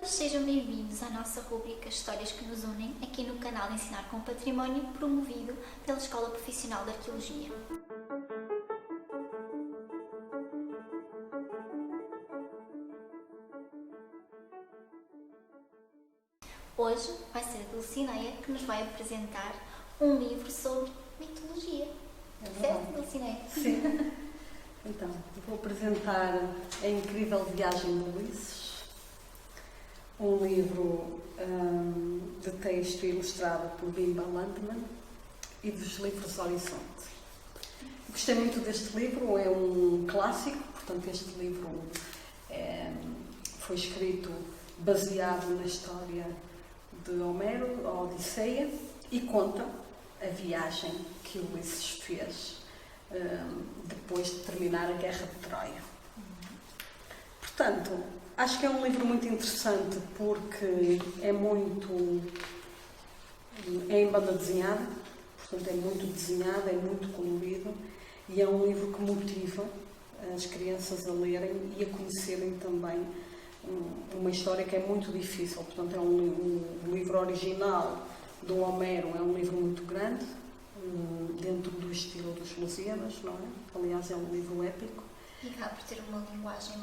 Sejam bem-vindos à nossa rubrica Histórias que nos unem, aqui no canal Ensinar com Património, promovido pela Escola Profissional de Arqueologia. Hoje vai ser a Dulcineia que nos vai apresentar um livro sobre mitologia. Certo, Dulcineia? Sim. Então, vou apresentar A Incrível Viagem de Ulisses, um livro de texto ilustrado por Bimba Landman e dos livros Horizonte. Gostei muito deste livro, é um clássico, portanto este livro foi escrito baseado na história de Homero, a Odisseia, e conta a viagem que Ulisses fez depois de terminar a Guerra de Troia. Portanto, acho que é um livro muito interessante porque é em banda desenhada, portanto é muito desenhado, é muito colorido e é um livro que motiva as crianças a lerem e a conhecerem também uma história que é muito difícil. Portanto, é um livro original do Homero, é um livro muito grande, dentro do estilo dos Lusíadas, não é? Aliás, é um livro épico. E acaba por ter uma linguagem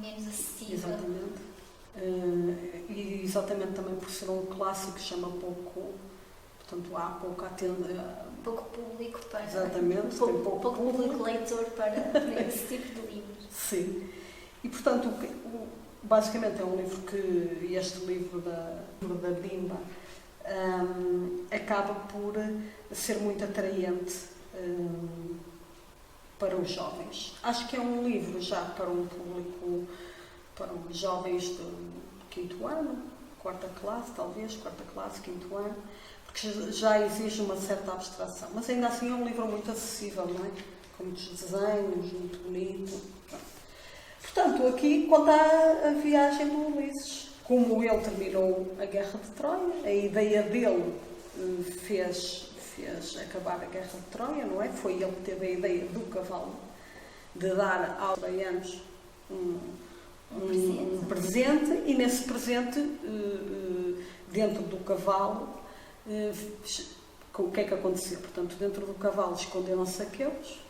menos acessível. Exatamente. E exatamente também por ser um clássico, chama pouco, portanto há pouco pouco público para... Exatamente. Pouco público leitor para esse tipo de livros. Sim. E portanto, basicamente é um livro que este livro da Bimba acaba por ser muito atraente para os jovens. Acho que é um livro já para um público, para os jovens do quinto ano, quarta classe, talvez, quarta classe, quinto ano, porque já exige uma certa abstração. Mas ainda assim é um livro muito acessível, não é? Com muitos desenhos, muito bonito. Portanto, aqui conta a viagem do Ulisses. Como ele terminou a Guerra de Troia, a ideia dele fez acabar a Guerra de Troia, não é? Foi ele que teve a ideia do cavalo, de dar aos troianos um presente, e nesse presente, dentro do cavalo, o que é que aconteceu? Portanto, dentro do cavalo esconderam-se aqueles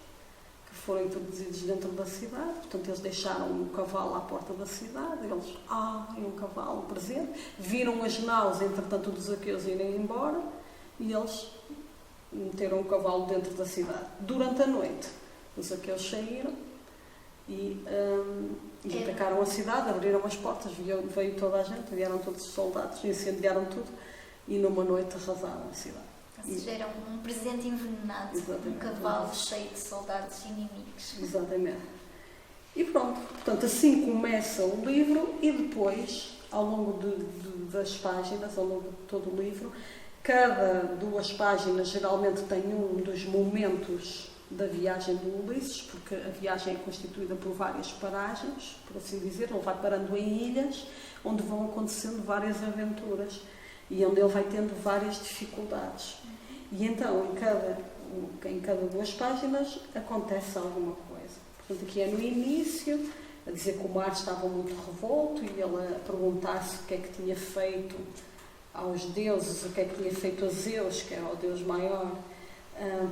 que foram introduzidos dentro da cidade. Portanto, eles deixaram o cavalo à porta da cidade, eles, é um cavalo, um presente, viram as naus, entretanto, dos aqueus irem embora, e eles meteram o cavalo dentro da cidade. Durante a noite, os aqueus saíram e atacaram a cidade, abriram as portas, veio toda a gente, vieram todos os soldados, incendiaram tudo e numa noite arrasaram a cidade. Ou seja, era um presente envenenado, um cavalo cheio de soldados inimigos. Exatamente. E pronto, portanto, assim começa o livro e depois, ao longo das páginas, ao longo de todo o livro, cada 2 páginas geralmente tem um dos momentos da viagem do Ulisses, porque a viagem é constituída por várias paragens, por assim dizer. Ele vai parando em ilhas, onde vão acontecendo várias aventuras e onde ele vai tendo várias dificuldades. E então, em cada 2 páginas, acontece alguma coisa. Portanto, aqui é no início, a dizer que o mar estava muito revolto e ele a perguntar-se o que é que tinha feito aos deuses, o que é que tinha feito a Zeus, que era o deus maior,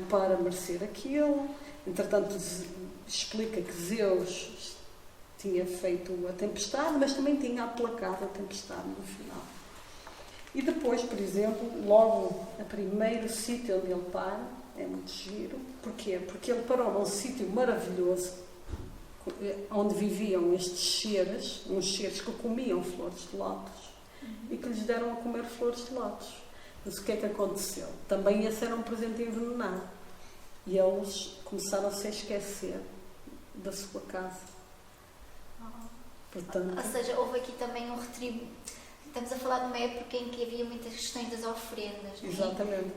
para merecer aquilo. Entretanto, explica que Zeus tinha feito a tempestade, mas também tinha aplacado a tempestade no final. E depois, por exemplo, logo o primeiro sítio onde ele para, é muito giro. Porquê? Porque ele parou num sítio maravilhoso, onde viviam estes seres, uns seres que comiam flores de lótus e que lhes deram a comer flores de lótus. Mas o que é que aconteceu? Também esse era um presente envenenado. E eles começaram-se a esquecer da sua casa. Portanto, ou seja, houve aqui também um retributo. Estamos a falar de uma época em que havia muitas questões das ofrendas. Exatamente.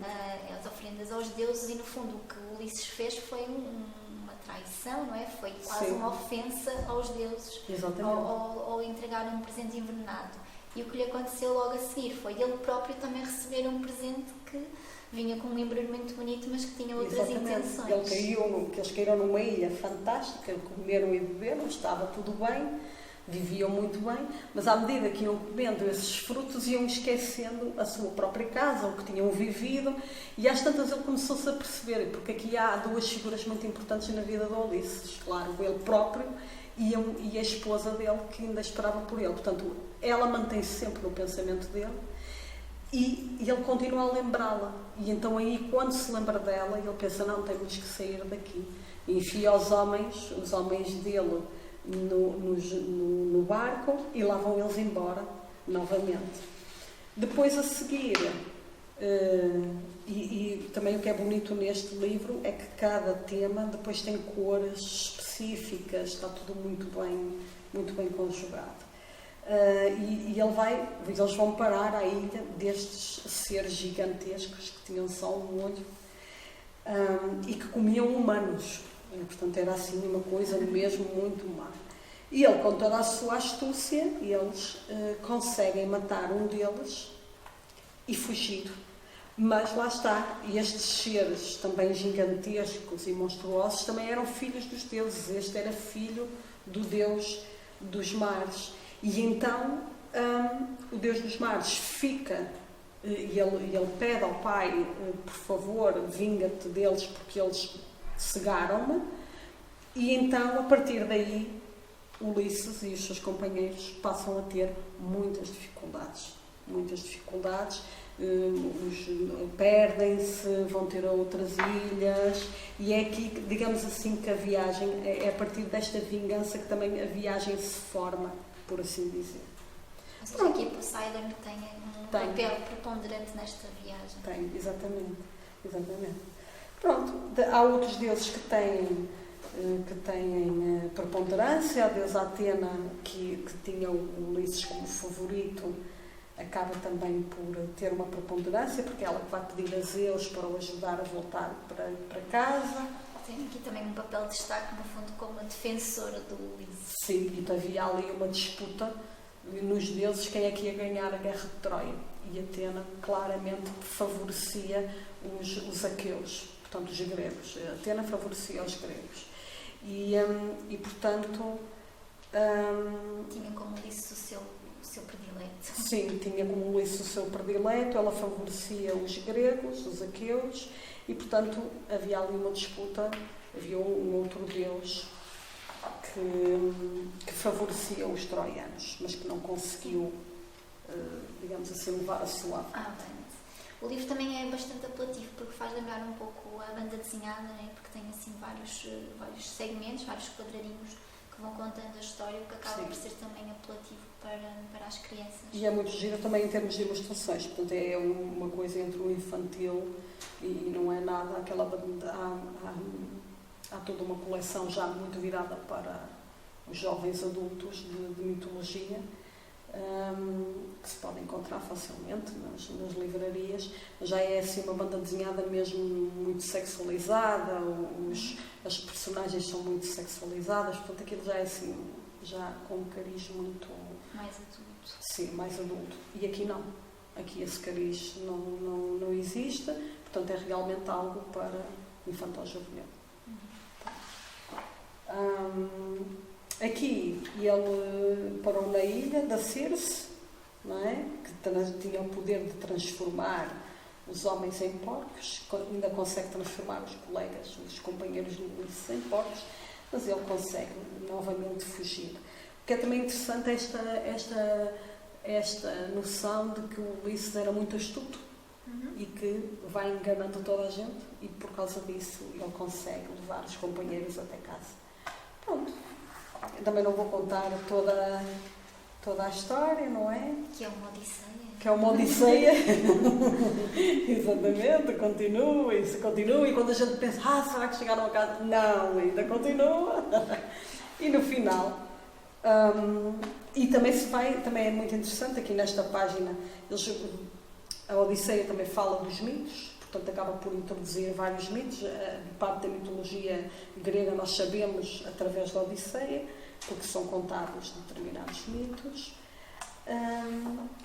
As ofrendas aos deuses, e no fundo o que Ulisses fez foi uma traição, não é? Foi quase uma ofensa aos deuses. Exatamente. Ao entregar um presente envenenado. E o que lhe aconteceu logo a seguir foi ele próprio também receber um presente que vinha com um embrulhamento bonito, mas que tinha outras intenções. Eles caíram numa ilha fantástica, comeram e beberam, estava tudo bem, viviam muito bem, mas à medida que iam comendo esses frutos, iam esquecendo a sua própria casa, o que tinham vivido, e às tantas ele começou-se a perceber, porque aqui há duas figuras muito importantes na vida de Ulisses, claro, ele próprio e a esposa dele, que ainda esperava por ele. Portanto, ela mantém-se sempre no pensamento dele, e ele continua a lembrá-la. E então aí, quando se lembra dela, ele pensa, não, temos que sair daqui. E enfia os homens dele no barco, e lá vão eles embora novamente. Depois a seguir, e também o que é bonito neste livro é que cada tema depois tem cores específicas, está tudo muito bem conjugado. E eles vão parar à ilha destes seres gigantescos que tinham só um olho e que comiam humanos. Portanto, era assim uma coisa mesmo muito má. E ele, com toda a sua astúcia, eles conseguem matar um deles e fugir. Mas lá está, e estes seres também gigantescos e monstruosos também eram filhos dos deuses. Este era filho do deus dos mares. E então o deus dos mares fica, e ele pede ao pai, por favor, vinga-te deles porque eles cegaram-me. E então, a partir daí, Ulisses e os seus companheiros passam a ter muitas dificuldades. Perdem-se, vão ter outras ilhas, e é aqui, digamos assim, que a viagem, é a partir desta vingança que também a viagem se forma, por assim dizer. Ou seja, aqui Poseidon tem um papel preponderante nesta viagem. Tem, exatamente. Pronto, há outros deuses que têm preponderância. A deusa Atena, que tinha o Ulisses como favorito, acaba também por ter uma preponderância, porque é ela que vai pedir a Zeus para o ajudar a voltar para casa. Tem aqui também um papel de destaque, no fundo, como a defensora do Ulisses. Sim, e havia ali uma disputa nos deuses quem é que ia ganhar a guerra de Troia. E Atena claramente favorecia os aqueus, portanto os gregos. Atena favorecia os gregos. E portanto... tinha como Ulisses o seu predileto. Sim, tinha como Ulisses o seu predileto, ela favorecia os gregos, os aqueus, e portanto havia ali uma disputa, havia um outro deus que favorecia os troianos, mas que não conseguiu, digamos assim, levar a sua avante. O livro também é bastante apelativo, porque faz lembrar um pouco a banda desenhada, né? Porque tem assim vários segmentos, vários quadradinhos que vão contando a história, o que acaba por ser também apelativo para as crianças. E é muito giro também em termos de ilustrações, portanto é uma coisa entre o infantil e não é nada aquela banda. Há toda uma coleção já muito virada para os jovens adultos de mitologia, que se pode encontrar facilmente nas livrarias. Já é assim uma banda desenhada mesmo muito sexualizada, as personagens são muito sexualizadas, portanto aquilo já é assim, já com um cariz muito... mais adulto. Sim, mais adulto. E aqui não. Aqui esse cariz não existe, portanto é realmente algo para infantil-juvenil. Aqui ele parou na ilha da Circe, não é? Que tinha o poder de transformar os homens em porcos, ainda consegue transformar os colegas, os companheiros de Ulisses em porcos, mas ele consegue novamente fugir. O que é também interessante esta noção de que o Ulisses era muito astuto e que vai enganando toda a gente, e por causa disso ele consegue levar os companheiros até casa. Pronto. Eu também não vou contar toda a história, não é? Que é uma odisseia. Que é uma odisseia. Exatamente, continua, e quando a gente pensa, será que chegaram a casa? Não, ainda continua. E no final, e também é muito interessante aqui nesta página, a Odisseia também fala dos mitos. Portanto, acaba por introduzir vários mitos. Parte da mitologia grega nós sabemos através da Odisseia, porque são contados determinados mitos.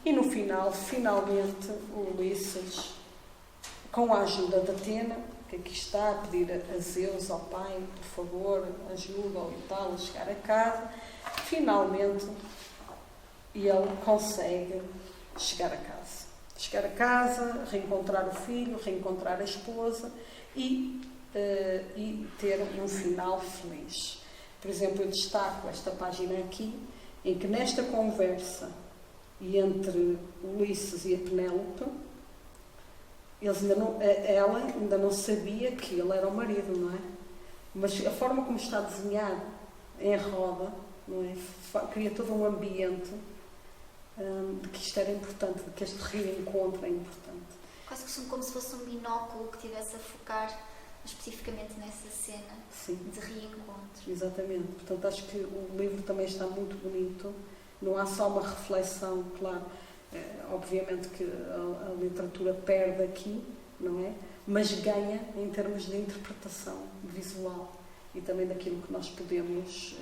E no final, finalmente, o Ulisses, com a ajuda de Atena, que aqui está a pedir a Zeus, ao pai, por favor, ajuda-o e tal, a chegar a casa, finalmente ele consegue chegar a casa. Chegar a casa, reencontrar o filho, reencontrar a esposa e ter um final feliz. Por exemplo, eu destaco esta página aqui, em que nesta conversa entre Ulisses e a Penélope, ela ainda não sabia que ele era o marido, não é? Mas a forma como está desenhado em roda, não é? Cria todo um ambiente de que isto era importante, de que este reencontro é importante. Quase que como se fosse um binóculo que estivesse a focar especificamente nessa cena. Sim. De reencontro. Exatamente. Portanto, acho que o livro também está muito bonito. Não há só uma reflexão, claro. Obviamente que a literatura perde aqui, não é? Mas ganha em termos de interpretação visual e também daquilo que nós podemos,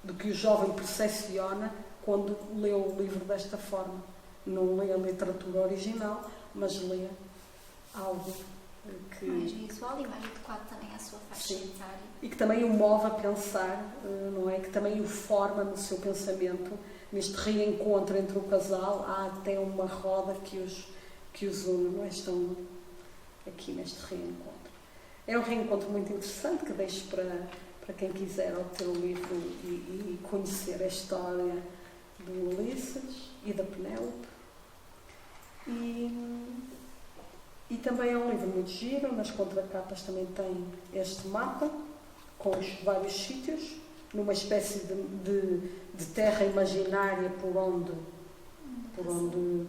do que o jovem percepciona quando lê o livro desta forma. Não lê a literatura original, mas lê algo que... mais visual e mais adequado também à sua faixa etária. E que também o move a pensar, não é? Que também o forma no seu pensamento, neste reencontro entre o casal. Há até uma roda que os une, não é? Estão aqui neste reencontro. É um reencontro muito interessante que deixo para quem quiser obter o livro e conhecer a história do Ulisses e da Penélope. E também é um livro muito giro. Nas contracapas também tem este mapa com os vários sítios, numa espécie de terra imaginária por onde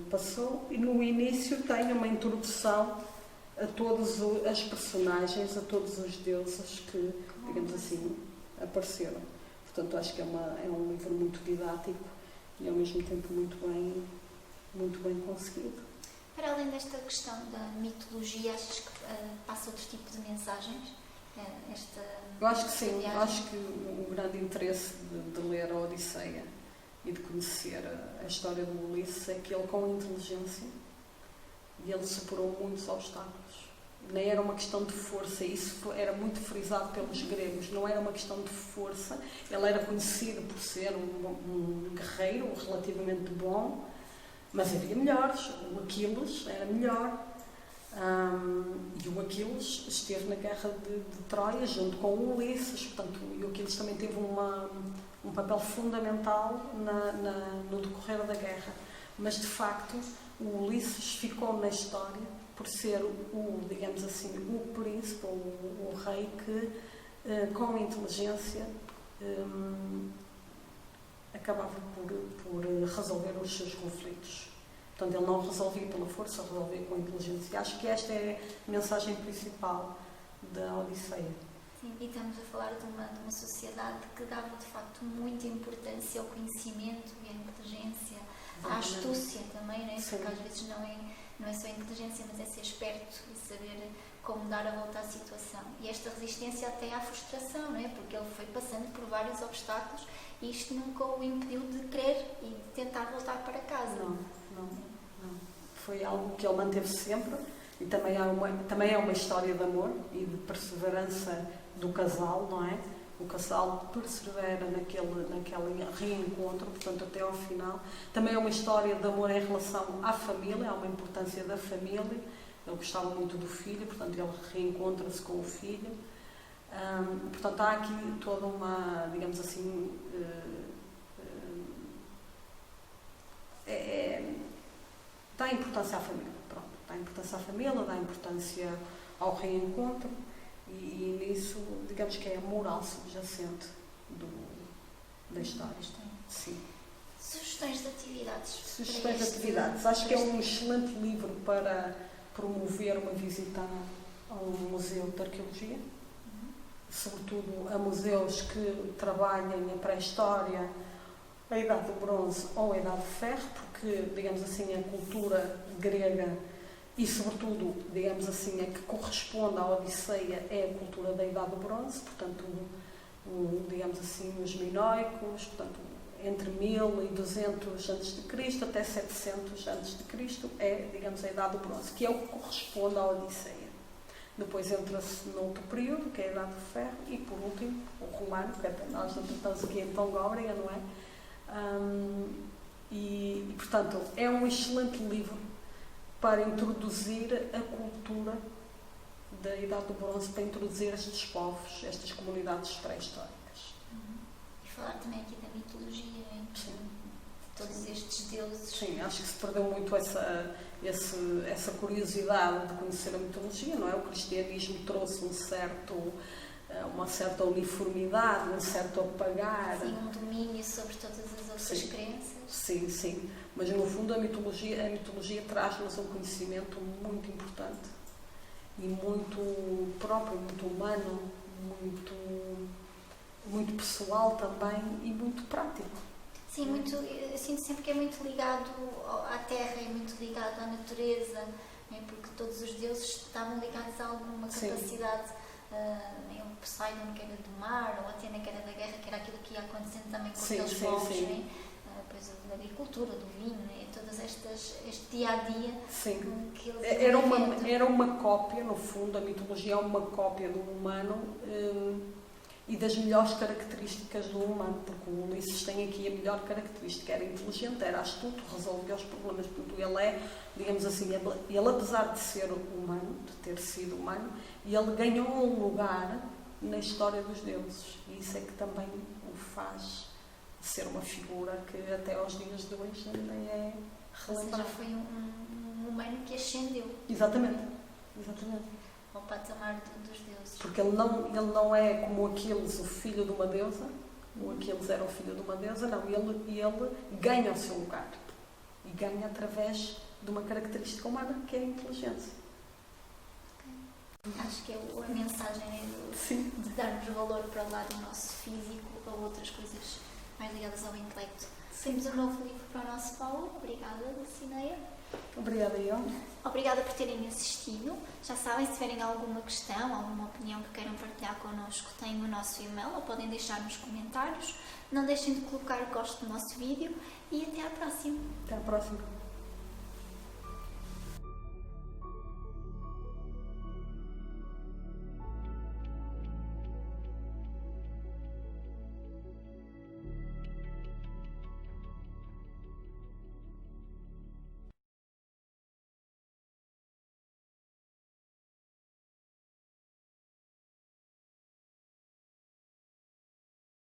passou. E no início tem uma introdução a todas as personagens, a todos os deuses que, digamos assim, apareceram. Portanto, acho que é um livro muito didático e ao mesmo tempo muito bem conseguido. Para além desta questão da mitologia, achas que passa outro tipo de mensagens? Eu acho que sim. Eu acho que o grande interesse de ler a Odisseia e de conhecer a história do Ulisses é que ele, com inteligência, ele superou muitos obstáculos. Nem era uma questão de força, isso era muito frisado pelos gregos, não era uma questão de força. Ele era conhecido por ser um guerreiro relativamente bom, mas havia melhores. O Aquiles era melhor. E o Aquiles esteve na guerra de Troia junto com o Ulisses. Portanto, o Aquiles também teve um papel fundamental no decorrer da guerra. Mas, de facto, o Ulisses ficou na história por ser digamos assim, o príncipe, o rei que, com inteligência, acabava por resolver os seus conflitos. Portanto, ele não resolvia pela força, resolvia com a inteligência. E acho que esta é a mensagem principal da Odisseia. Sim, e estamos a falar de uma sociedade que dava, de facto, muita importância ao conhecimento e à inteligência, à astúcia também, não é? Porque às vezes não é só a inteligência, mas é ser esperto e saber como dar a volta à situação. E esta resistência até à frustração, não é? Porque ele foi passando por vários obstáculos e isto nunca o impediu de querer e de tentar voltar para casa. Não. Foi algo que ele manteve sempre, e também é uma história de amor e de perseverança do casal, não é? O casal persevera naquele reencontro, portanto, até ao final. Também é uma história de amor em relação à família, há uma importância da família. Ele gostava muito do filho, portanto, ele reencontra-se com o filho. Portanto, há aqui toda uma, digamos assim, dá importância à família, pronto. Dá importância à família, dá importância ao reencontro e nisso, digamos que é a moral subjacente da história. Sim. Sugestões de atividades. Sugestões de atividades. Acho que é um excelente livro para promover uma visita a um museu de arqueologia, sobretudo a museus que trabalhem a pré-história, a Idade do Bronze ou a Idade de Ferro, porque, digamos assim, a cultura grega e, sobretudo, digamos assim, a que corresponde à Odisseia é a cultura da Idade do Bronze, portanto, digamos assim, os minoicos, portanto, entre 1200 a.C. até 700 a.C. é, digamos, a Idade do Bronze, que é o que corresponde à Odisseia. Depois entra-se noutro período, que é a Idade do Ferro, e por último, o Romano, que até nós estamos aqui em Tom Góbrega, não é? E, portanto, é um excelente livro para introduzir a cultura da Idade do Bronze, para introduzir estes povos, estas comunidades pré-históricas. E falar também aqui da mitologia, Sim. Todos estes deuses. Sim, acho que se perdeu muito essa curiosidade de conhecer a mitologia, não é? O cristianismo trouxe uma certa uniformidade, um certo apagar. Sim, um domínio sobre todas as outras crenças. Sim, sim. Mas no fundo a mitologia traz-nos um conhecimento muito importante e muito próprio, muito humano, muito pessoal também e muito prático. Sim, eu sinto sempre que é muito ligado à terra, é muito ligado à natureza, né? Porque todos os deuses estavam ligados a alguma capacidade, o Poseidon que era do mar, ou a Atena que era da guerra, que era aquilo que ia acontecendo também com aqueles povos, né? Depois da agricultura, do vinho, né? Todas este dia-a-dia que eles era uma cópia, no fundo, a mitologia é uma cópia do humano e das melhores características do humano, porque o Ulisses tem aqui a melhor característica, era inteligente, era astuto, resolvia os problemas, portanto ele é, digamos assim, ele apesar de ser humano, de ter sido humano, ele ganhou um lugar na história dos deuses, e isso é que também o faz ser uma figura que até aos dias de hoje ainda é relembrada. Ou seja, foi um humano que ascendeu. Exatamente. Ao patamar dos deuses. Porque ele não é como Aquiles, o filho de uma deusa. O Aquiles era o filho de uma deusa, não. Ele ganha o seu lugar. E ganha através de uma característica humana, que é a inteligência. Acho que a mensagem é de darmos valor para o lado do nosso físico ou outras coisas mais ligadas ao intelecto. Temos um novo livro para o nosso follow. Obrigada, Dulcineia. Obrigada, eu. Obrigada por terem assistido. Já sabem, se tiverem alguma questão, alguma opinião que queiram partilhar connosco, têm o nosso e-mail ou podem deixar nos comentários. Não deixem de colocar gosto no nosso vídeo e até à próxima. Até à próxima.